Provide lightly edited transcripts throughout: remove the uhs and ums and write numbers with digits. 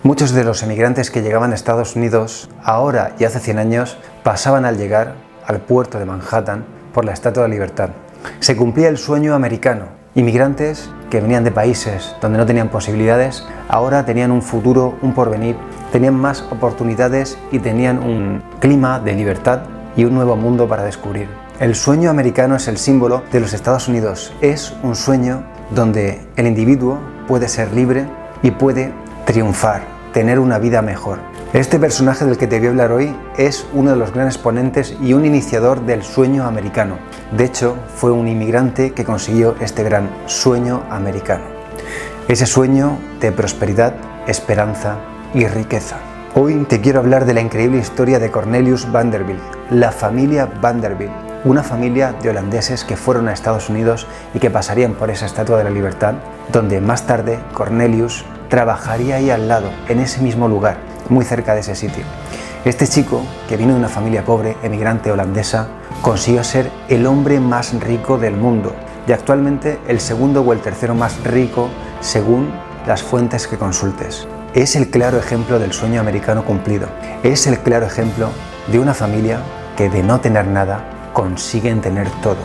Muchos de los emigrantes que llegaban a Estados Unidos ahora y hace 100 años pasaban al llegar al puerto de Manhattan por la Estatua de la Libertad. Se cumplía el sueño americano. Inmigrantes que venían de países donde no tenían posibilidades, ahora tenían un futuro, un porvenir, tenían más oportunidades y tenían un clima de libertad y un nuevo mundo para descubrir. El sueño americano es el símbolo de los Estados Unidos. Es un sueño donde el individuo puede ser libre y puede triunfar, tener una vida mejor. Este personaje del que te voy a hablar hoy es uno de los grandes ponentes y un iniciador del sueño americano. De hecho, fue un inmigrante que consiguió este gran sueño americano. Ese sueño de prosperidad, esperanza y riqueza. Hoy te quiero hablar de la increíble historia de Cornelius Vanderbilt, la familia Vanderbilt, una familia de holandeses que fueron a Estados Unidos y que pasarían por esa Estatua de la Libertad, donde más tarde Cornelius trabajaría ahí al lado, en ese mismo lugar, muy cerca de ese sitio. Este chico, que vino de una familia pobre, emigrante holandesa, consiguió ser el hombre más rico del mundo y actualmente el segundo o el tercero más rico según las fuentes que consultes. Es el claro ejemplo del sueño americano cumplido. Es el claro ejemplo de una familia que de no tener nada consiguen tener todo.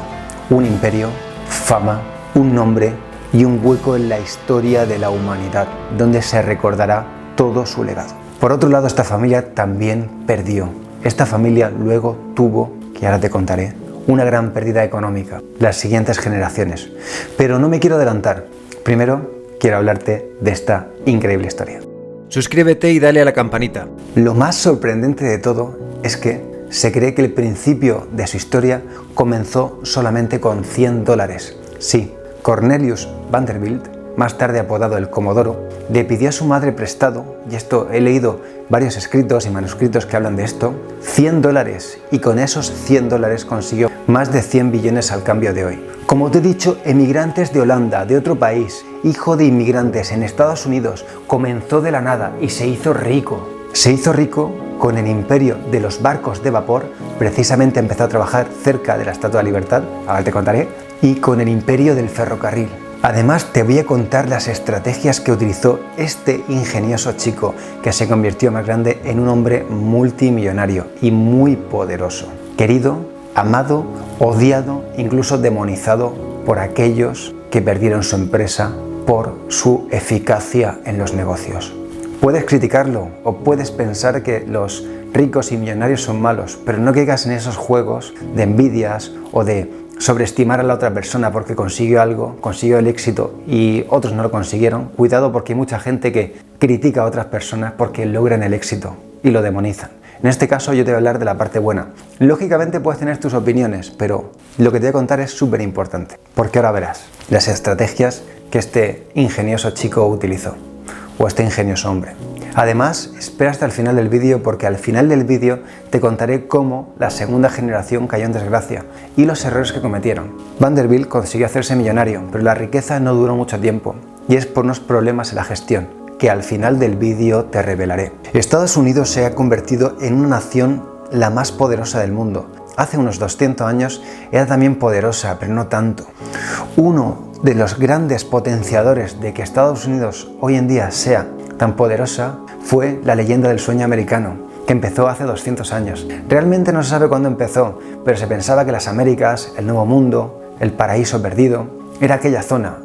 Un imperio, fama, un nombre y un hueco en la historia de la humanidad, donde se recordará todo su legado. Por otro lado, esta familia también perdió. Esta familia luego tuvo, que ahora te contaré, una gran pérdida económica, las siguientes generaciones. Pero no me quiero adelantar. Primero, quiero hablarte de esta increíble historia. Suscríbete y dale a la campanita. Lo más sorprendente de todo es que se cree que el principio de su historia comenzó solamente con $100. Sí, Cornelius Vanderbilt, más tarde apodado el Comodoro, le pidió a su madre prestado, y esto he leído varios escritos y manuscritos que hablan de esto, $100, y con esos $100 consiguió más de 100 billones al cambio de hoy. Como te he dicho, emigrantes de Holanda, de otro país, hijo de inmigrantes en Estados Unidos, comenzó de la nada y se hizo rico. Se hizo rico con el imperio de los barcos de vapor, precisamente empezó a trabajar cerca de la Estatua de la Libertad, ahora te contaré, y con el imperio del ferrocarril. Además, te voy a contar las estrategias que utilizó este ingenioso chico que se convirtió más grande en un hombre multimillonario y muy poderoso. Querido, amado, odiado, incluso demonizado por aquellos que perdieron su empresa por su eficacia en los negocios. Puedes criticarlo o puedes pensar que los ricos y millonarios son malos, pero no caigas en esos juegos de envidias o de sobreestimar a la otra persona porque consiguió algo, consiguió el éxito y otros no lo consiguieron. Cuidado, porque hay mucha gente que critica a otras personas porque logran el éxito y lo demonizan. En este caso yo te voy a hablar de la parte buena. Lógicamente puedes tener tus opiniones, pero lo que te voy a contar es súper importante, porque ahora verás las estrategias que este ingenioso chico utilizó, o este ingenioso hombre. Además, espera hasta el final del vídeo, porque al final del vídeo te contaré cómo la segunda generación cayó en desgracia y los errores que cometieron. Vanderbilt consiguió hacerse millonario, pero la riqueza no duró mucho tiempo y es por unos problemas en la gestión que al final del vídeo te revelaré. Estados Unidos se ha convertido en una nación la más poderosa del mundo. Hace unos 200 años era también poderosa, pero no tanto. Uno de los grandes potenciadores de que Estados Unidos hoy en día sea tan poderosa fue la leyenda del sueño americano, que empezó hace 200 años. Realmente no se sabe cuándo empezó, pero se pensaba que las Américas, el Nuevo Mundo, el paraíso perdido, era aquella zona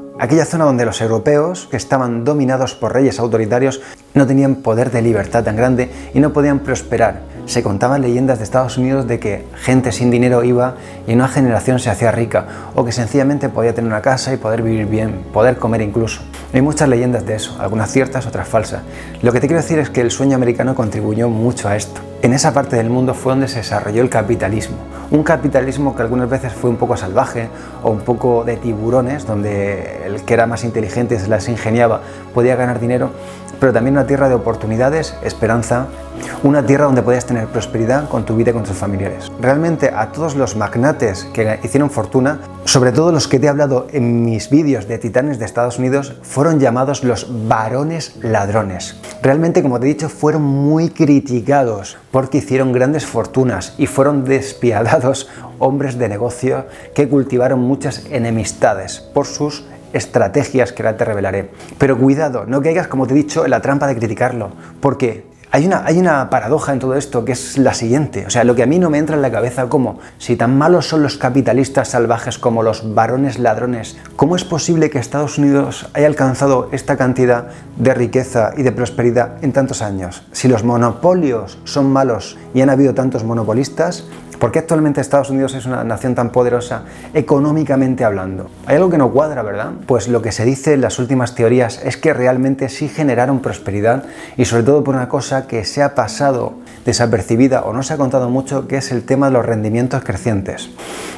donde los europeos, que estaban dominados por reyes autoritarios, no tenían poder de libertad tan grande y no podían prosperar. Se contaban leyendas de Estados Unidos de que gente sin dinero iba y en una generación se hacía rica, o que sencillamente podía tener una casa y poder vivir bien, poder comer incluso. Hay muchas leyendas de eso, algunas ciertas, otras falsas. Lo que te quiero decir es que el sueño americano contribuyó mucho a esto. En esa parte del mundo fue donde se desarrolló el capitalismo. Un capitalismo que algunas veces fue un poco salvaje o un poco de tiburones, donde el que era más inteligente se las ingeniaba podía ganar dinero, pero también una tierra de oportunidades, esperanza, una tierra donde podías tener prosperidad con tu vida y con tus familiares. Realmente a todos los magnates que hicieron fortuna, sobre todo los que te he hablado en mis vídeos de titanes de Estados Unidos, fueron llamados los varones ladrones. Realmente, como te he dicho, fueron muy criticados porque hicieron grandes fortunas y fueron despiadados hombres de negocio que cultivaron muchas enemistades por sus estrategias que ahora te revelaré. Pero cuidado, no caigas, como te he dicho, en la trampa de criticarlo, porque hay una paradoja en todo esto, que es la siguiente. O sea, lo que a mí no me entra en la cabeza, como si tan malos son los capitalistas salvajes como los varones ladrones, ¿cómo es posible que Estados Unidos haya alcanzado esta cantidad de riqueza y de prosperidad en tantos años? Si los monopolios son malos y han habido tantos monopolistas, ¿por qué actualmente Estados Unidos es una nación tan poderosa económicamente hablando? Hay algo que no cuadra, ¿verdad? Pues lo que se dice en las últimas teorías es que realmente sí generaron prosperidad, y sobre todo por una cosa que se ha pasado desapercibida o no se ha contado mucho, que es el tema de los rendimientos crecientes.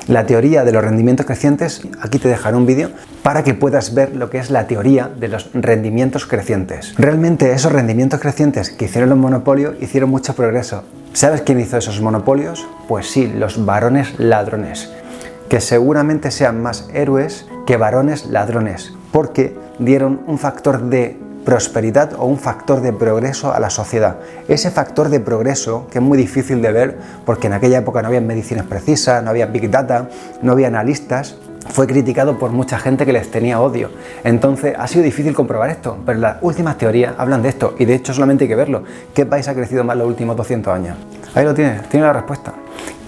La teoría de los rendimientos crecientes, aquí te dejaré un vídeo para que puedas ver lo que es la teoría de los rendimientos crecientes. Realmente esos rendimientos crecientes que hicieron los monopolios hicieron mucho progreso. ¿Sabes quién hizo esos monopolios? Pues sí, los varones ladrones, que seguramente sean más héroes que varones ladrones, porque dieron un factor de prosperidad o un factor de progreso a la sociedad. Ese factor de progreso, que es muy difícil de ver, porque en aquella época no había medicinas precisas, no había Big Data, no había analistas, fue criticado por mucha gente que les tenía odio. Entonces ha sido difícil comprobar esto, pero las últimas teorías hablan de esto, y de hecho solamente hay que verlo. ¿Qué país ha crecido más los últimos 200 años? Ahí lo tienes, tiene la respuesta.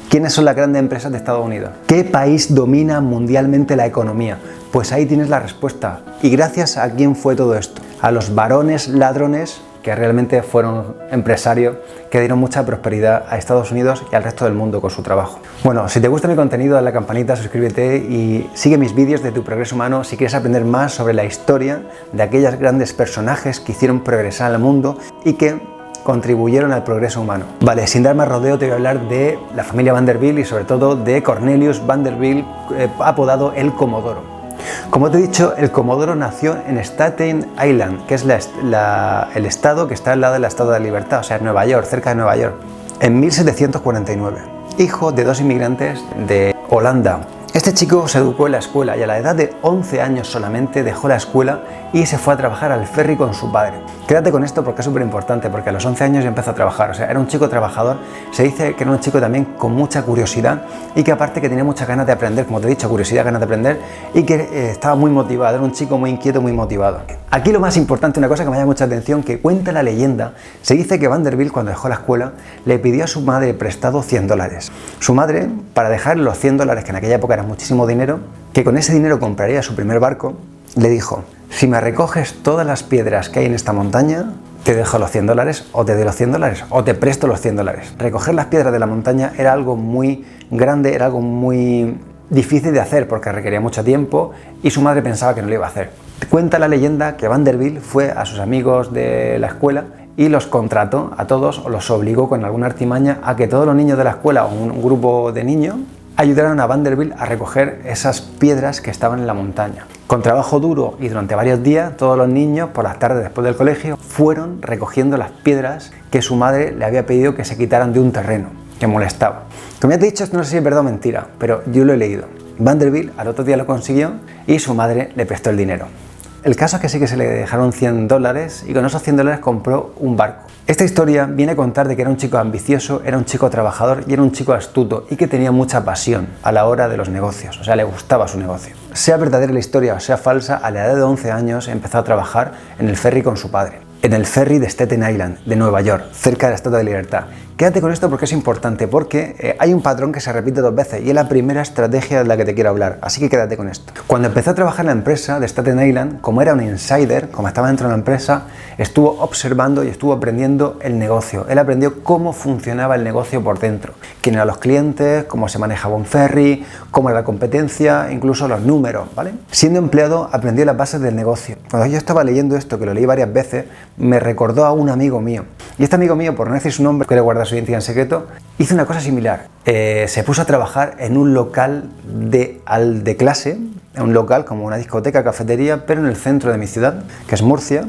¿Quiénes son las grandes empresas de Estados Unidos? ¿Qué país domina mundialmente la economía? Pues ahí tienes la respuesta. ¿Y gracias a quién fue todo esto? A los varones ladrones, que realmente fueron empresarios que dieron mucha prosperidad a Estados Unidos y al resto del mundo con su trabajo. Bueno, si te gusta mi contenido, dale a la campanita, suscríbete y sigue mis vídeos de tu progreso humano si quieres aprender más sobre la historia de aquellos grandes personajes que hicieron progresar al mundo y que contribuyeron al progreso humano. Vale, sin dar más rodeo te voy a hablar de la familia Vanderbilt y sobre todo de Cornelius Vanderbilt, apodado el Comodoro. Como te he dicho, el Comodoro nació en Staten Island, que es el estado que está al lado del Estado de la Libertad, o sea, Nueva York, cerca de Nueva York, en 1749. Hijo de dos inmigrantes de Holanda. Este chico se educó en la escuela y a la edad de 11 años solamente dejó la escuela y se fue a trabajar al ferry con su padre. Quédate con esto porque es súper importante, porque a los 11 años ya empezó a trabajar, o sea, era un chico trabajador. Se dice que era un chico también con mucha curiosidad y que aparte que tenía muchas ganas de aprender, como te he dicho, curiosidad, ganas de aprender, y que estaba muy motivado, era un chico muy inquieto, muy motivado. Aquí lo más importante, una cosa que me llama mucha atención, que cuenta la leyenda, se dice que Vanderbilt cuando dejó la escuela le pidió a su madre prestado $100. Su madre, para dejar los $100, que en aquella época era muchísimo dinero, que con ese dinero compraría su primer barco, le dijo: si me recoges todas las piedras que hay en esta montaña, te dejo los $100 o te doy los $100 o te presto los $100. Recoger las piedras de la montaña era algo muy grande, era algo muy difícil de hacer porque requería mucho tiempo y su madre pensaba que no lo iba a hacer. Cuenta la leyenda que Vanderbilt fue a sus amigos de la escuela y los contrató a todos o los obligó con alguna artimaña a que todos los niños de la escuela o un grupo de niños ayudaron a Vanderbilt a recoger esas piedras que estaban en la montaña. Con trabajo duro y durante varios días, todos los niños, por las tardes después del colegio, fueron recogiendo las piedras que su madre le había pedido que se quitaran de un terreno que molestaba. Como ya te he dicho, esto no sé si es verdad o mentira, pero yo lo he leído. Vanderbilt al otro día lo consiguió y su madre le prestó el dinero. El caso es que sí que se le dejaron $100 y con esos $100 compró un barco. Esta historia viene a contar de que era un chico ambicioso, era un chico trabajador y era un chico astuto y que tenía mucha pasión a la hora de los negocios, o sea, le gustaba su negocio. Sea verdadera la historia o sea falsa, a la edad de 11 años empezó a trabajar en el ferry con su padre, en el ferry de Staten Island, de Nueva York, cerca del Estado de la Libertad. Quédate con esto porque es importante, porque hay un patrón que se repite dos veces y es la primera estrategia de la que te quiero hablar, así que quédate con esto. Cuando empezó a trabajar en la empresa de Staten Island, como era un insider, como estaba dentro de la empresa, estuvo observando y estuvo aprendiendo el negocio. Él aprendió cómo funcionaba el negocio por dentro, quién eran los clientes, cómo se manejaba un ferry, cómo era la competencia, incluso los números, ¿vale? Siendo empleado, aprendió las bases del negocio. Cuando yo estaba leyendo esto, que lo leí varias veces, me recordó a un amigo mío. Y este amigo mío, por no decir su nombre, que le guarda su identidad en secreto, hizo una cosa similar. Se puso a trabajar en un local de clase, un local como una discoteca, cafetería, pero en el centro de mi ciudad, que es Murcia.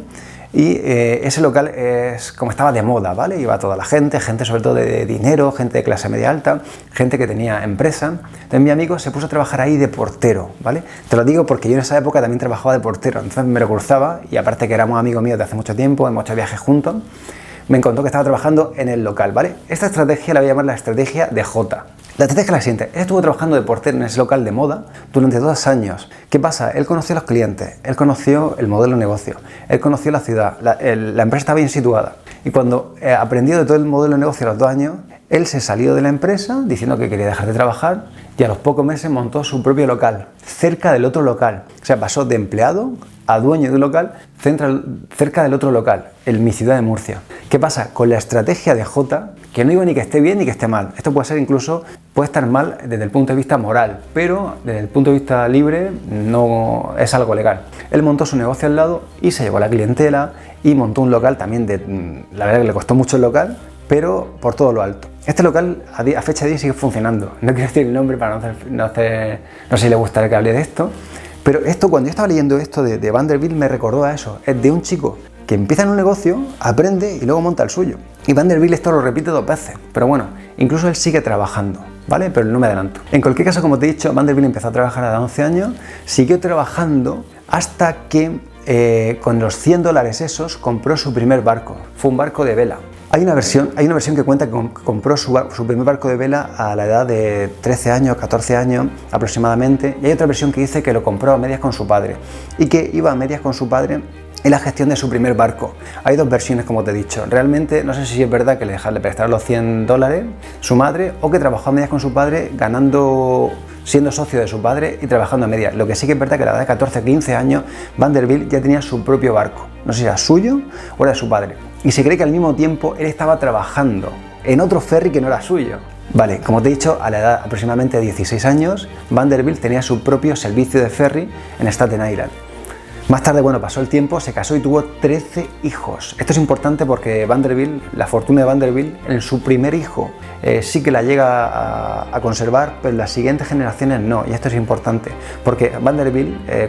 Y ese local es como estaba de moda, ¿vale? Iba toda la gente sobre todo de dinero, gente de clase media alta, gente que tenía empresa. Entonces mi amigo se puso a trabajar ahí de portero, ¿vale? Te lo digo porque yo en esa época también trabajaba de portero, entonces me lo cruzaba y aparte que éramos amigos míos de hace mucho tiempo, hemos hecho viajes juntos, me contó que estaba trabajando en el local, ¿vale? Esta estrategia la voy a llamar la estrategia de J. La estrategia es la siguiente: él estuvo trabajando de portero en ese local de moda durante 2 años. ¿Qué pasa? Él conoció a los clientes, él conoció el modelo de negocio, él conoció la ciudad, la empresa estaba bien situada. Y cuando aprendió de todo el modelo de negocio a los 2 años, él se salió de la empresa diciendo que quería dejar de trabajar y a los pocos meses montó su propio local, cerca del otro local. O sea, pasó de empleado a dueño de un local cerca del otro local, en mi ciudad de Murcia. ¿Qué pasa? Con la estrategia de Jota, que no digo ni que esté bien ni que esté mal. Esto puede ser incluso, puede estar mal desde el punto de vista moral, pero desde el punto de vista libre no es algo legal. Él montó su negocio al lado y se llevó a la clientela y montó un local también, la verdad que le costó mucho el local, pero por todo lo alto. Este local a fecha de hoy sigue funcionando. No quiero decir el nombre para no sé si le gustaría que hable de esto, pero esto, cuando yo estaba leyendo esto de Vanderbilt, me recordó a eso. Es de un chico que empieza en un negocio, aprende y luego monta el suyo. Y Vanderbilt esto lo repite 2 veces, pero bueno, incluso él sigue trabajando, ¿vale? Pero no me adelanto. En cualquier caso, como te he dicho, Vanderbilt empezó a trabajar a los 11 años, siguió trabajando hasta que con los $100 esos compró su primer barco. Fue un barco de vela. Hay una versión que cuenta que compró su primer barco de vela a la edad de 13 años, 14 años aproximadamente, y hay otra versión que dice que lo compró a medias con su padre y que iba a medias con su padre en la gestión de su primer barco. Hay 2 versiones, como te he dicho. Realmente no sé si es verdad que le prestaron los $100 su madre o que trabajó a medias con su padre siendo socio de su padre y trabajando a medias. Lo que sí que es verdad que a la edad de 14 o 15 años Vanderbilt ya tenía su propio barco. No sé si era suyo o era de su padre. Y se cree que al mismo tiempo él estaba trabajando en otro ferry que no era suyo. Vale, como te he dicho, a la edad aproximadamente de 16 años, Vanderbilt tenía su propio servicio de ferry en Staten Island. Más tarde, bueno, pasó el tiempo, se casó y tuvo 13 hijos. Esto es importante porque Vanderbilt, la fortuna de Vanderbilt, en su primer hijo sí que la llega a conservar, pero en las siguientes generaciones no. Y esto es importante porque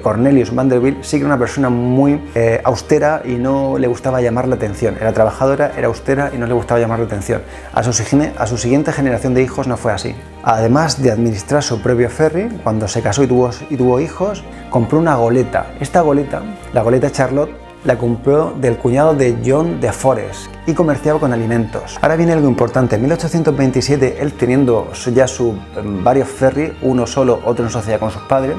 Cornelius Vanderbilt, sí que era una persona muy austera y no le gustaba llamar la atención. Era trabajadora, era austera y no le gustaba llamar la atención. A su siguiente generación de hijos no fue así. Además de administrar su propio ferry, cuando se casó y tuvo hijos, compró una goleta. Esta goleta, la goleta Charlotte, la compró del cuñado de John de Forest y comerciaba con alimentos. Ahora viene algo importante. En 1827, él teniendo ya varios ferries, uno solo, otro en sociedad con sus padres,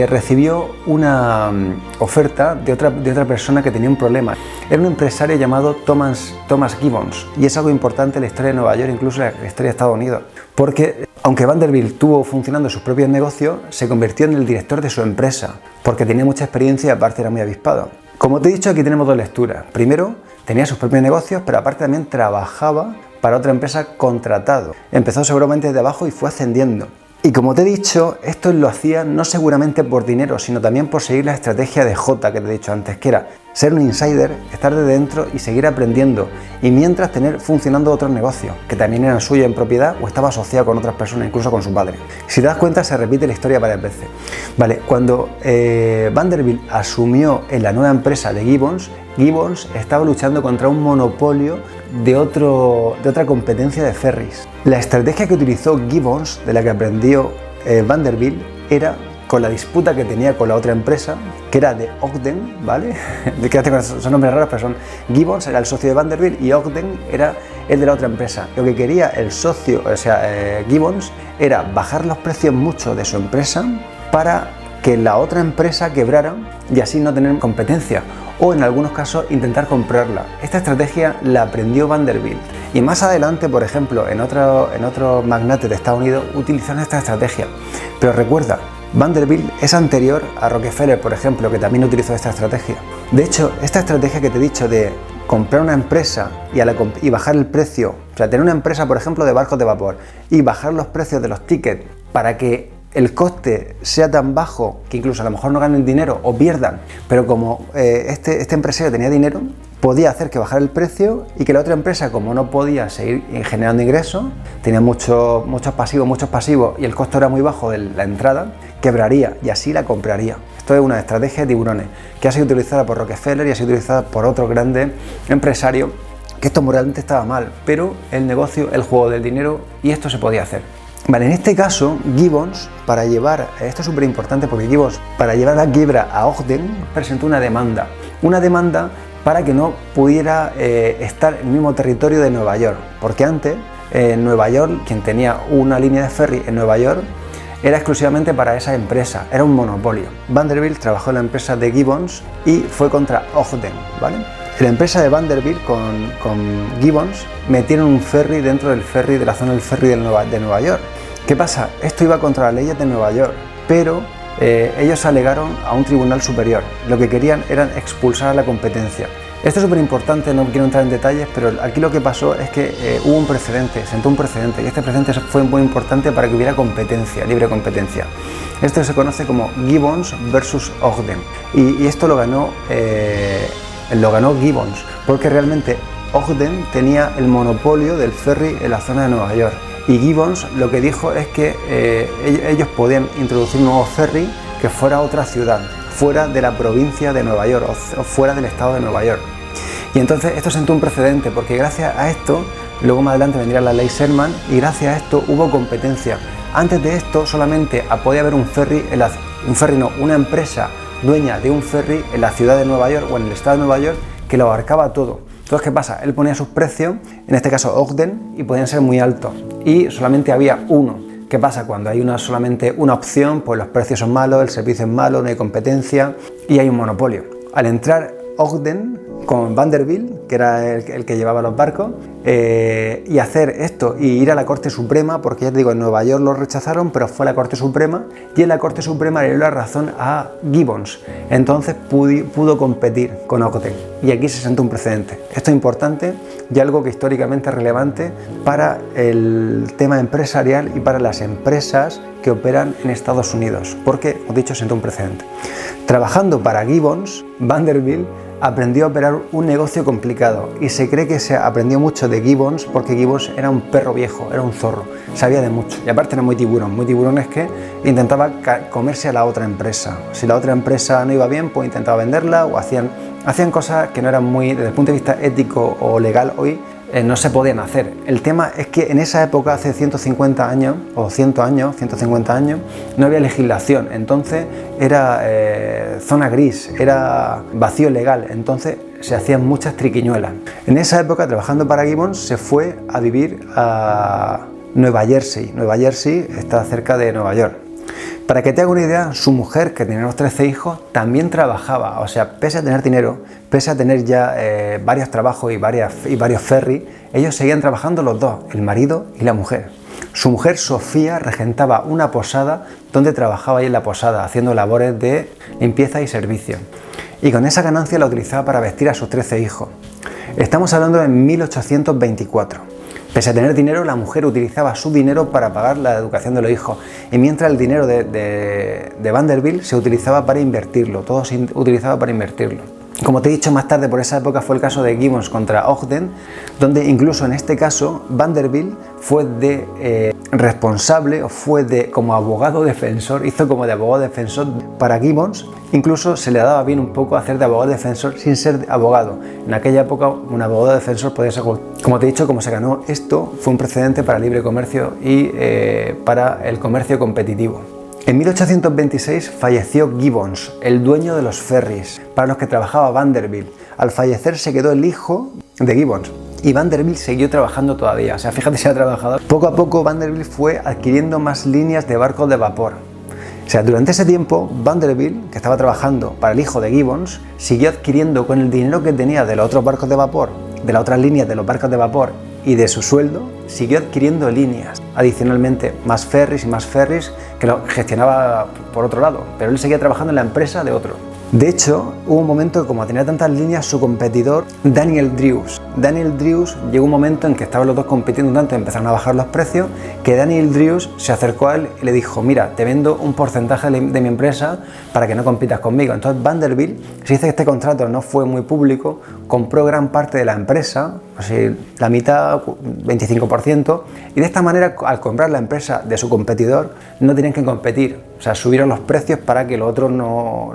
recibió una oferta de otra persona que tenía un problema. Era un empresario llamado Thomas Gibbons, y es algo importante en la historia de Nueva York, incluso en la historia de Estados Unidos, porque aunque Vanderbilt tuvo funcionando sus propios negocios, se convirtió en el director de su empresa, porque tenía mucha experiencia y aparte era muy avispado. Como te he dicho, aquí tenemos 2 lecturas. Primero, tenía sus propios negocios, pero aparte también trabajaba para otra empresa contratado. Empezó seguramente desde abajo y fue ascendiendo. Y como te he dicho, esto lo hacía no seguramente por dinero, sino también por seguir la estrategia de Jota que te he dicho antes, que era ser un insider, estar de dentro y seguir aprendiendo, y mientras tener funcionando otros negocios, que también eran suyos en propiedad o estaba asociado con otras personas, incluso con su padre. Si te das cuenta, se repite la historia varias veces. Vale, cuando Vanderbilt asumió en la nueva empresa de Gibbons estaba luchando contra un monopolio de otra competencia de ferries. La estrategia que utilizó Gibbons, de la que aprendió Vanderbilt, era con la disputa que tenía con la otra empresa, que era de Ogden, ¿vale? Son nombres raros, pero son Gibbons, era el socio de Vanderbilt, y Ogden era el de la otra empresa. Lo que quería el socio, Gibbons, era bajar los precios mucho de su empresa para que la otra empresa quebrara y así no tener competencia, o en algunos casos intentar comprarla. Esta estrategia la aprendió Vanderbilt, y más adelante, por ejemplo, en otros magnates de Estados Unidos utilizaron esta estrategia. Pero recuerda, Vanderbilt es anterior a Rockefeller, por ejemplo, que también utilizó esta estrategia. De hecho, esta estrategia que te he dicho de comprar una empresa y bajar el precio, o sea, tener una empresa, por ejemplo, de barcos de vapor y bajar los precios de los tickets para que el coste sea tan bajo que incluso a lo mejor no ganen dinero o pierdan, pero como este empresario tenía dinero, podía hacer que bajara el precio y que la otra empresa, como no podía seguir generando ingresos, tenía muchos pasivos y el costo era muy bajo de la entrada, quebraría y así la compraría. Esto es una estrategia de tiburones que ha sido utilizada por Rockefeller y ha sido utilizada por otros grandes empresarios, que esto moralmente estaba mal, pero el negocio, el juego del dinero, y esto se podía hacer. Vale, en este caso, Gibbons, esto es súper importante porque Gibbons, para llevar a quiebra a Ogden, presentó una demanda para que no pudiera estar en el mismo territorio de Nueva York, porque antes en Nueva York, quien tenía una línea de ferry en Nueva York, era exclusivamente para esa empresa, era un monopolio. Vanderbilt trabajó en la empresa de Gibbons y fue contra Ogden, ¿vale? En la empresa de Vanderbilt con Gibbons metieron un ferry dentro del ferry, de la zona del ferry de Nueva York. ¿Qué pasa? Esto iba contra las leyes de Nueva York, pero ellos alegaron a un tribunal superior. Lo que querían era expulsar a la competencia. Esto es súper importante, no quiero entrar en detalles, pero aquí lo que pasó es que hubo un precedente, sentó un precedente, y este precedente fue muy importante para que hubiera competencia, libre competencia. Esto se conoce como Gibbons versus Ogden, y esto lo ganó Gibbons, porque realmente Ogden tenía el monopolio del ferry en la zona de Nueva York, y Gibbons lo que dijo es que ellos podían introducir un nuevo ferry que fuera a otra ciudad, fuera de la provincia de Nueva York o fuera del estado de Nueva York. Y entonces esto sentó un precedente, porque gracias a esto, luego más adelante vendría la ley Sherman, y gracias a esto hubo competencia. Antes de esto solamente podía haber una empresa dueña de un ferry en la ciudad de Nueva York o en el estado de Nueva York que lo abarcaba todo. Entonces, ¿qué pasa? Él ponía sus precios, en este caso Ogden, y podían ser muy altos, y solamente había uno. ¿Qué pasa? Cuando hay solamente una opción, pues los precios son malos, el servicio es malo, no hay competencia y hay un monopolio. Al entrar Ogden con Vanderbilt, que era el que llevaba los barcos, y hacer esto y ir a la Corte Suprema, porque ya te digo, en Nueva York lo rechazaron, pero fue a la Corte Suprema, y en la Corte Suprema le dio la razón a Gibbons. Entonces pudo competir con Ogden, y aquí se sentó un precedente. Esto es importante y algo que históricamente es relevante para el tema empresarial y para las empresas que operan en Estados Unidos, porque, como he dicho, sentó un precedente. Trabajando para Gibbons, Vanderbilt aprendió a operar un negocio complicado, y se cree que se aprendió mucho de Gibbons porque Gibbons era un perro viejo, era un zorro, sabía de mucho, y aparte era muy tiburón es que intentaba comerse a la otra empresa. Si la otra empresa no iba bien, pues intentaba venderla, o hacían cosas que no eran muy, desde el punto de vista ético o legal hoy, no se podían hacer. El tema es que en esa época, hace 150 años, o 100 años, 150 años, no había legislación, entonces era zona gris, era vacío legal, entonces se hacían muchas triquiñuelas. En esa época, trabajando para Gibbons, se fue a vivir a Nueva Jersey. Nueva Jersey está cerca de Nueva York. Para que te haga una idea, su mujer, que tenía los 13 hijos, también trabajaba. O sea, pese a tener dinero, pese a tener ya varios trabajos y varios ferries, ellos seguían trabajando los dos, el marido y la mujer. Su mujer, Sofía, regentaba una posada donde trabajaba ahí en la posada, haciendo labores de limpieza y servicio. Y con esa ganancia la utilizaba para vestir a sus 13 hijos. Estamos hablando de 1824. Pese a tener dinero, la mujer utilizaba su dinero para pagar la educación de los hijos, y mientras el dinero de Vanderbilt se utilizaba para invertirlo, todo se utilizaba para invertirlo. Como te he dicho, más tarde por esa época fue el caso de Gibbons contra Ogden, donde incluso en este caso Vanderbilt fue responsable, o fue como abogado defensor, hizo como de abogado defensor para Gibbons. Incluso se le daba bien un poco hacer de abogado defensor sin ser abogado. En aquella época un abogado defensor podía ser, como te he dicho, como se ganó esto, fue un precedente para el libre comercio y para el comercio competitivo. En 1826 falleció Gibbons, el dueño de los ferries para los que trabajaba Vanderbilt. Al fallecer se quedó el hijo de Gibbons, y Vanderbilt siguió trabajando todavía. O sea, fíjate si ha trabajado. Poco a poco Vanderbilt fue adquiriendo más líneas de barcos de vapor. O sea, durante ese tiempo Vanderbilt, que estaba trabajando para el hijo de Gibbons, siguió adquiriendo con el dinero que tenía de los otros barcos de vapor, de las otras líneas de los barcos de vapor y de su sueldo, siguió adquiriendo líneas. Adicionalmente, más ferries que lo gestionaba por otro lado, pero él seguía trabajando en la empresa de otro. De hecho, hubo un momento que, como tenía tantas líneas, su competidor, Daniel Drews, llegó un momento en que estaban los dos compitiendo tanto, empezaron a bajar los precios, que Daniel Drews se acercó a él y le dijo: mira, te vendo un porcentaje de mi empresa para que no compitas conmigo. Entonces Vanderbilt, se dice que este contrato no fue muy público, compró gran parte de la empresa, así, la mitad, 25%, y de esta manera, al comprar la empresa de su competidor, no tenían que competir. O sea, subieron los precios para que el otro no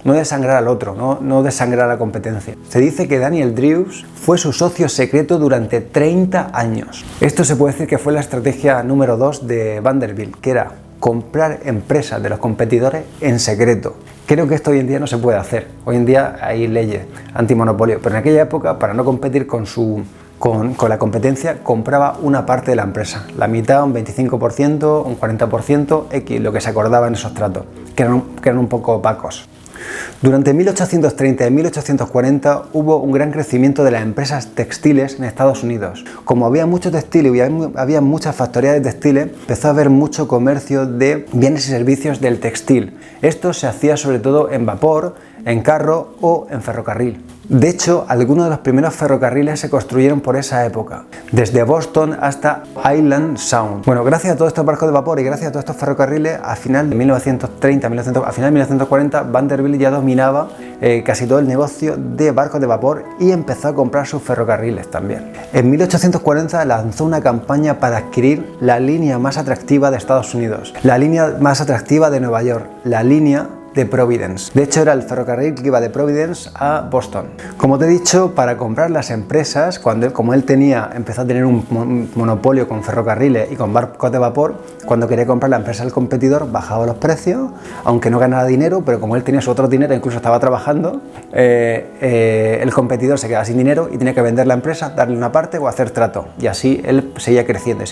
desangrara al otro, no desangrara la competencia. Se dice que Daniel Drews fue su socio secreto durante 30 años. Esto se puede decir que fue la estrategia número 2 de Vanderbilt, que era comprar empresas de los competidores en secreto. Creo que esto hoy en día no se puede hacer. Hoy en día hay leyes antimonopolio, pero en aquella época, para no competir con su con la competencia, compraba una parte de la empresa, la mitad, un 25%, un 40%, X, lo que se acordaba en esos tratos, que eran un poco opacos. Durante 1830 y 1840 hubo un gran crecimiento de las empresas textiles en Estados Unidos. Como había mucho textil y había muchas factorías de textiles, empezó a haber mucho comercio de bienes y servicios del textil. Esto se hacía sobre todo en vapor, en carro o en ferrocarril. De hecho, algunos de los primeros ferrocarriles se construyeron por esa época, desde Boston hasta Island Sound. Bueno, gracias a todos estos barcos de vapor y gracias a todos estos ferrocarriles, a final de 1930, a final de 1940, Vanderbilt ya dominaba casi todo el negocio de barcos de vapor y empezó a comprar sus ferrocarriles también. En 1840 lanzó una campaña para adquirir la línea más atractiva de Estados Unidos, la línea más atractiva de Nueva York, la línea de Providence. De hecho, era el ferrocarril que iba de Providence a Boston. Como te he dicho, para comprar las empresas, como él empezó a tener un monopolio con ferrocarriles y con barcos de vapor, cuando quería comprar la empresa del competidor, bajaba los precios, aunque no ganara dinero, pero como él tenía su otro dinero, incluso estaba trabajando, el competidor se quedaba sin dinero y tenía que vender la empresa, darle una parte o hacer trato. Y así él seguía creciendo.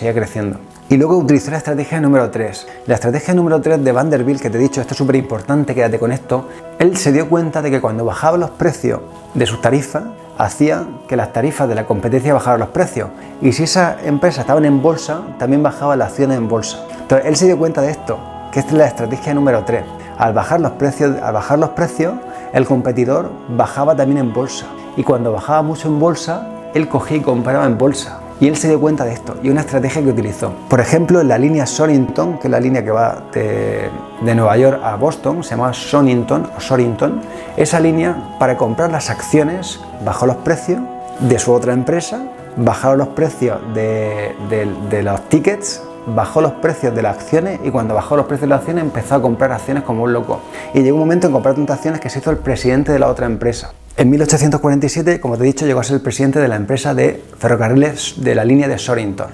Y luego utilizó la estrategia número 3. La estrategia número 3 de Vanderbilt, que te he dicho, esto es súper importante, quédate con esto. Él se dio cuenta de que cuando bajaba los precios de sus tarifas, hacía que las tarifas de la competencia bajaran los precios. Y si esas empresas estaban en bolsa, también bajaban las acciones en bolsa. Entonces él se dio cuenta de esto, que esta es la estrategia número 3. Al bajar los precios, el competidor bajaba también en bolsa. Y cuando bajaba mucho en bolsa, él cogía y compraba en bolsa. Y él se dio cuenta de esto y una estrategia que utilizó. Por ejemplo, en la línea Sorrington, que es la línea que va de Nueva York a Boston, se llama Sorrington. Esa línea, para comprar las acciones, bajó los precios de su otra empresa, bajaron los precios de los tickets, bajó los precios de las acciones y cuando bajó los precios de las acciones empezó a comprar acciones como un loco. Y llegó un momento en comprar tantas acciones que se hizo el presidente de la otra empresa. En 1847, como te he dicho, llegó a ser el presidente de la empresa de ferrocarriles de la línea de Sorrington.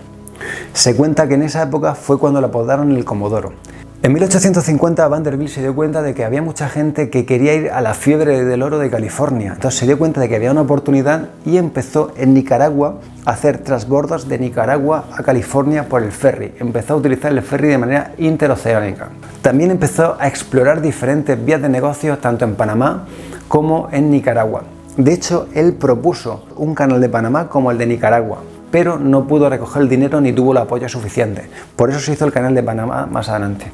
Se cuenta que en esa época fue cuando lo apodaron el Comodoro. En 1850 Vanderbilt se dio cuenta de que había mucha gente que quería ir a la fiebre del oro de California. Entonces se dio cuenta de que había una oportunidad y empezó en Nicaragua a hacer transbordos de Nicaragua a California por el ferry. Empezó a utilizar el ferry de manera interoceánica. También empezó a explorar diferentes vías de negocios tanto en Panamá como en Nicaragua. De hecho, él propuso un canal de Panamá como el de Nicaragua, pero no pudo recoger el dinero ni tuvo el apoyo suficiente. Por eso se hizo el canal de Panamá más adelante.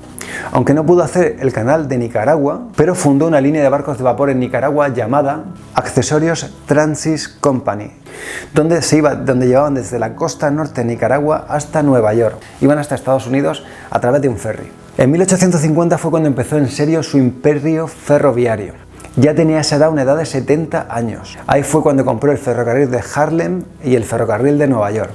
Aunque no pudo hacer el canal de Nicaragua, pero fundó una línea de barcos de vapor en Nicaragua llamada Accessorios Transit Company, donde llevaban desde la costa norte de Nicaragua hasta Nueva York. Iban hasta Estados Unidos a través de un ferry. En 1850 fue cuando empezó en serio su imperio ferroviario. Ya tenía a esa edad una edad de 70 años. Ahí fue cuando compró el ferrocarril de Harlem y el ferrocarril de Nueva York.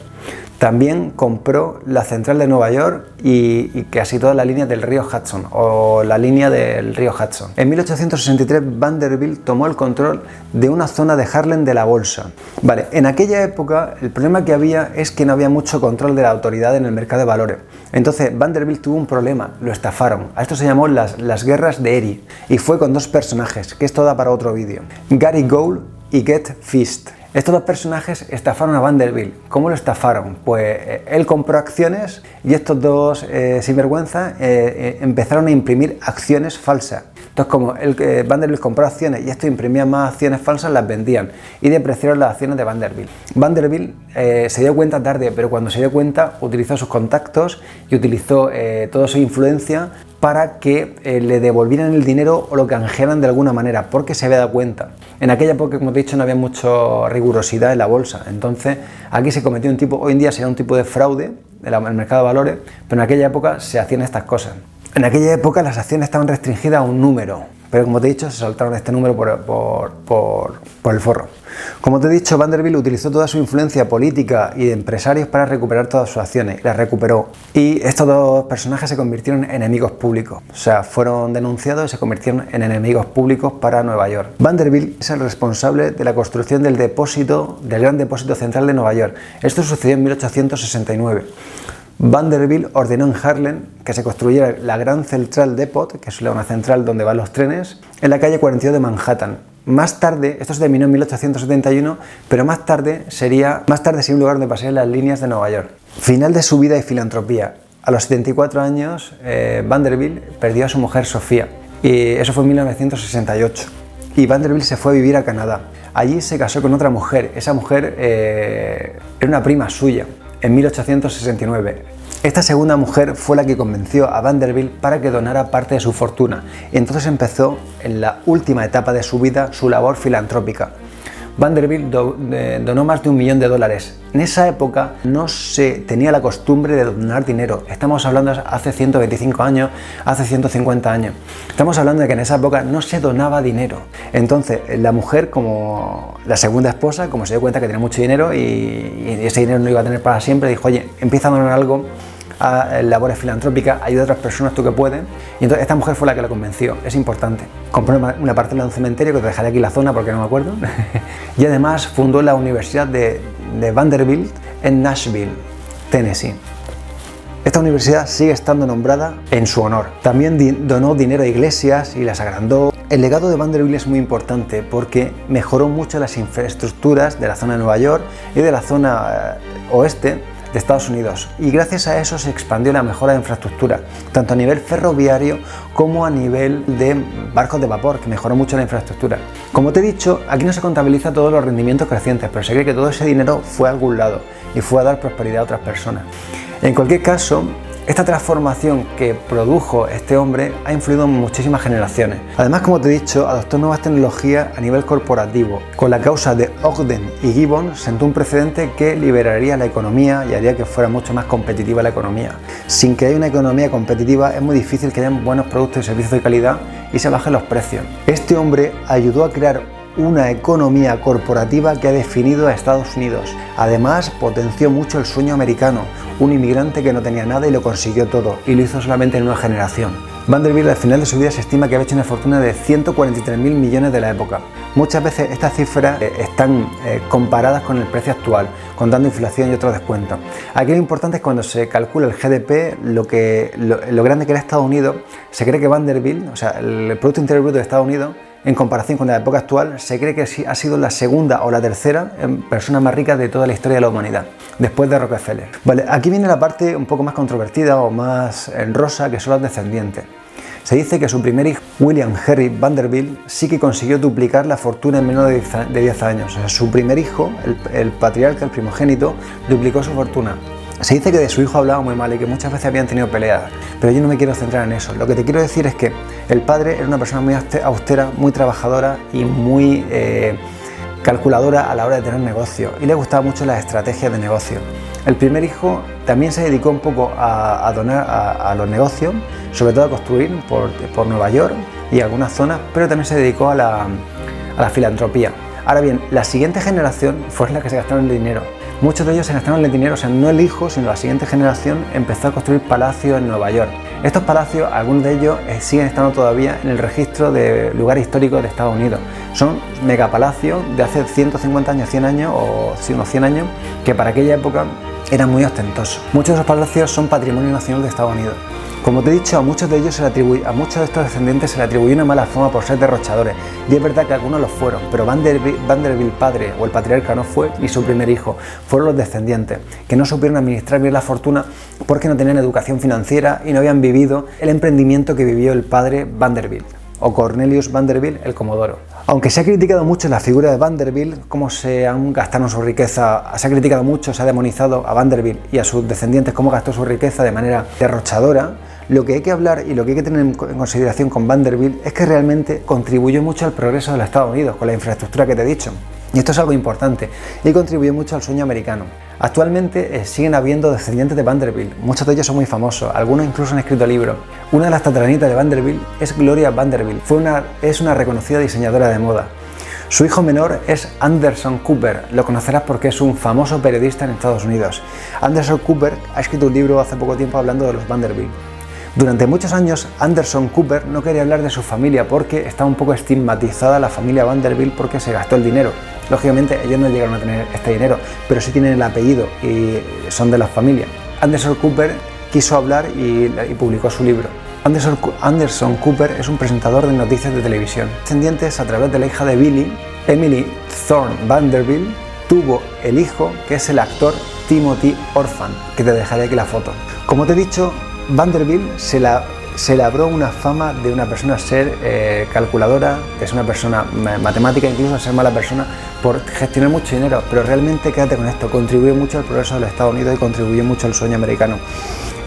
También compró la central de Nueva York y casi toda la línea del río Hudson o la línea del río Hudson. En 1863 Vanderbilt tomó el control de una zona de Harlem de la bolsa. Vale, en aquella época el problema que había es que no había mucho control de la autoridad en el mercado de valores. Entonces Vanderbilt tuvo un problema, lo estafaron. A esto se llamó las guerras de Erie y fue con dos personajes, que esto da para otro vídeo. Gary Gould y Get Fist. Estos dos personajes estafaron a Vanderbilt. ¿Cómo lo estafaron? Pues él compró acciones y estos dos sinvergüenzas empezaron a imprimir acciones falsas. Entonces, como Vanderbilt compró acciones y estos imprimían más acciones falsas, las vendían y depreciaron las acciones de Vanderbilt. Vanderbilt se dio cuenta tarde, pero cuando se dio cuenta utilizó sus contactos y utilizó toda su influencia para que le devolvieran el dinero o lo canjearan de alguna manera, porque se había dado cuenta. En aquella época, como te he dicho, no había mucha rigurosidad en la bolsa. Entonces, aquí se cometió hoy en día sería un tipo de fraude en el mercado de valores, pero en aquella época se hacían estas cosas. En aquella época las acciones estaban restringidas a un número, pero como te he dicho, se saltaron este número por el forro. Como te he dicho, Vanderbilt utilizó toda su influencia política y de empresarios para recuperar todas sus acciones, y las recuperó. Y estos dos personajes se convirtieron en enemigos públicos, o sea, fueron denunciados y se convirtieron en enemigos públicos para Nueva York. Vanderbilt es el responsable de la construcción del Gran Depósito Central de Nueva York. Esto sucedió en 1869. Vanderbilt ordenó en Harlem que se construyera la Gran Central Depot, que es una central donde van los trenes, en la calle 42 de Manhattan. Más tarde, esto se terminó en 1871, pero más tarde sería un lugar donde pasarían las líneas de Nueva York. Final de su vida y filantropía. A los 74 años, Vanderbilt perdió a su mujer Sofía, y eso fue en 1968. Y Vanderbilt se fue a vivir a Canadá. Allí se casó con otra mujer. Esa mujer era una prima suya, en 1869. Esta segunda mujer fue la que convenció a Vanderbilt para que donara parte de su fortuna, y entonces empezó, en la última etapa de su vida, su labor filantrópica. Vanderbilt donó más de $1 millón. En esa época no se tenía la costumbre de donar dinero. Estamos hablando de hace 125 años, hace 150 años. Estamos hablando de que en esa época no se donaba dinero. Entonces la mujer, como la segunda esposa, como se dio cuenta que tenía mucho dinero y ese dinero no iba a tener para siempre, dijo: oye, empieza a donar algo a labores filantrópicas, ayuda a otras personas tú que puedes. Y entonces esta mujer fue la que la convenció. Es importante. Compró una parcela de un cementerio, que te dejaré aquí la zona porque no me acuerdo. Y además fundó la Universidad de Vanderbilt en Nashville, Tennessee. Esta universidad sigue estando nombrada en su honor. También donó dinero a iglesias y las agrandó. El legado de Vanderbilt es muy importante porque mejoró mucho las infraestructuras de la zona de Nueva York y de la zona oeste de Estados Unidos, y gracias a eso se expandió la mejora de infraestructura, tanto a nivel ferroviario como a nivel de barcos de vapor, que mejoró mucho la infraestructura. Como te he dicho, aquí no se contabiliza todos los rendimientos crecientes, pero se cree que todo ese dinero fue a algún lado y fue a dar prosperidad a otras personas. En cualquier caso, esta transformación que produjo este hombre ha influido en muchísimas generaciones. Además, como te he dicho, adoptó nuevas tecnologías a nivel corporativo. Con la causa de Ogden y Gibbon sentó un precedente que liberaría la economía y haría que fuera mucho más competitiva la economía. Sin que haya una economía competitiva es muy difícil que haya buenos productos y servicios de calidad y se bajen los precios. Este hombre ayudó a crear una economía corporativa que ha definido a Estados Unidos. Además, potenció mucho el sueño americano, un inmigrante que no tenía nada y lo consiguió todo, y lo hizo solamente en una generación. Vanderbilt, al final de su vida, se estima que había hecho una fortuna de 143.000 millones de la época. Muchas veces estas cifras están comparadas con el precio actual, contando inflación y otros descuentos. Aquí lo importante es cuando se calcula el GDP, lo grande que era Estados Unidos. Se cree que Vanderbilt, o sea, el Producto Interior Bruto de Estados Unidos, en comparación con la época actual, se cree que ha sido la segunda o la tercera persona más rica de toda la historia de la humanidad, después de Rockefeller. Vale, aquí viene la parte un poco más controvertida o más rosa, que son los descendientes. Se dice que su primer hijo, William Henry Vanderbilt, sí que consiguió duplicar la fortuna en menos de 10 años. O sea, su primer hijo, el patriarca, el primogénito, duplicó su fortuna. Se dice que de su hijo hablaba muy mal y que muchas veces habían tenido peleas, pero yo no me quiero centrar en eso. Lo que te quiero decir es que el padre era una persona muy austera, muy trabajadora y muy calculadora a la hora de tener negocio, y le gustaban mucho las estrategias de negocio. El primer hijo también se dedicó un poco a donar a los negocios, sobre todo a construir por Nueva York y algunas zonas, pero también se dedicó a la filantropía. Ahora bien, la siguiente generación fue la que se gastaron el dinero. Muchos de ellos se gastaron el dinero, o sea, no el hijo, sino la siguiente generación empezó a construir palacios en Nueva York. Estos palacios, algunos de ellos siguen estando todavía en el registro de lugares históricos de Estados Unidos. Son megapalacios de hace 150 años, 100 años o unos 100 años, que para aquella época eran muy ostentosos. Muchos de esos palacios son patrimonio nacional de Estados Unidos. Como te he dicho, a muchos de ellos a muchos de estos descendientes se le atribuyó una mala fama por ser derrochadores, y es verdad que algunos lo fueron, pero Vanderbilt padre o el patriarca no fue, ni su primer hijo, fueron los descendientes, que no supieron administrar bien la fortuna porque no tenían educación financiera y no habían vivido el emprendimiento que vivió el padre Vanderbilt, o Cornelius Vanderbilt, el Comodoro. Aunque se ha criticado mucho la figura de Vanderbilt, cómo se han gastado su riqueza, se ha criticado mucho, se ha demonizado a Vanderbilt y a sus descendientes cómo gastó su riqueza de manera derrochadora, lo que hay que hablar y lo que hay que tener en consideración con Vanderbilt es que realmente contribuyó mucho al progreso de los Estados Unidos con la infraestructura que te he dicho. Y esto es algo importante, y contribuyó mucho al sueño americano. Actualmente siguen habiendo descendientes de Vanderbilt, muchos de ellos son muy famosos, algunos incluso han escrito libros. Una de las tataranitas de Vanderbilt es Gloria Vanderbilt, es una reconocida diseñadora de moda. Su hijo menor es Anderson Cooper, lo conocerás porque es un famoso periodista en Estados Unidos. Anderson Cooper ha escrito un libro hace poco tiempo hablando de los Vanderbilt. Durante muchos años, Anderson Cooper no quería hablar de su familia porque estaba un poco estigmatizada la familia Vanderbilt porque se gastó el dinero. Lógicamente, ellos no llegaron a tener este dinero, pero sí tienen el apellido y son de la familia. Anderson Cooper quiso hablar y publicó su libro. Anderson Cooper es un presentador de noticias de televisión. Descendientes a través de la hija de Billy, Emily Thorne Vanderbilt, tuvo el hijo que es el actor Timothy Olyphant, que te dejaré aquí la foto. Como te he dicho, Vanderbilt se labró una fama de una persona ser calculadora, de ser una persona matemática, incluso ser mala persona por gestionar mucho dinero, pero realmente quédate con esto, contribuyó mucho al progreso de los Estados Unidos y contribuyó mucho al sueño americano.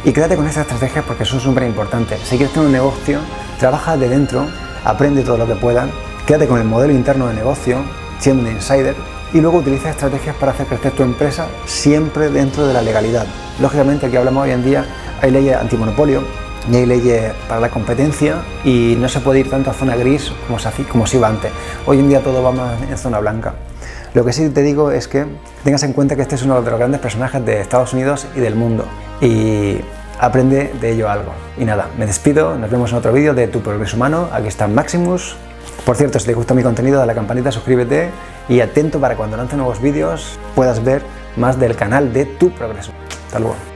Y quédate con estas estrategias porque son súper importantes. Si quieres tener un negocio, trabaja de dentro, aprende todo lo que puedas, quédate con el modelo interno de negocio, siendo un insider, y luego utiliza estrategias para hacer crecer tu empresa siempre dentro de la legalidad. Lógicamente, aquí hablamos hoy en día, hay leyes antimonopolio y hay leyes para la competencia y no se puede ir tanto a zona gris como se iba antes. Hoy en día todo va más en zona blanca. Lo que sí te digo es que tengas en cuenta que este es uno de los grandes personajes de Estados Unidos y del mundo y aprende de ello algo. Y nada, me despido, nos vemos en otro vídeo de Tu Progreso Humano. Aquí está Maximus. Por cierto, si te gusta mi contenido, dale a la campanita, suscríbete y atento para cuando lance nuevos vídeos puedas ver más del canal de Tu Progreso. Hasta luego.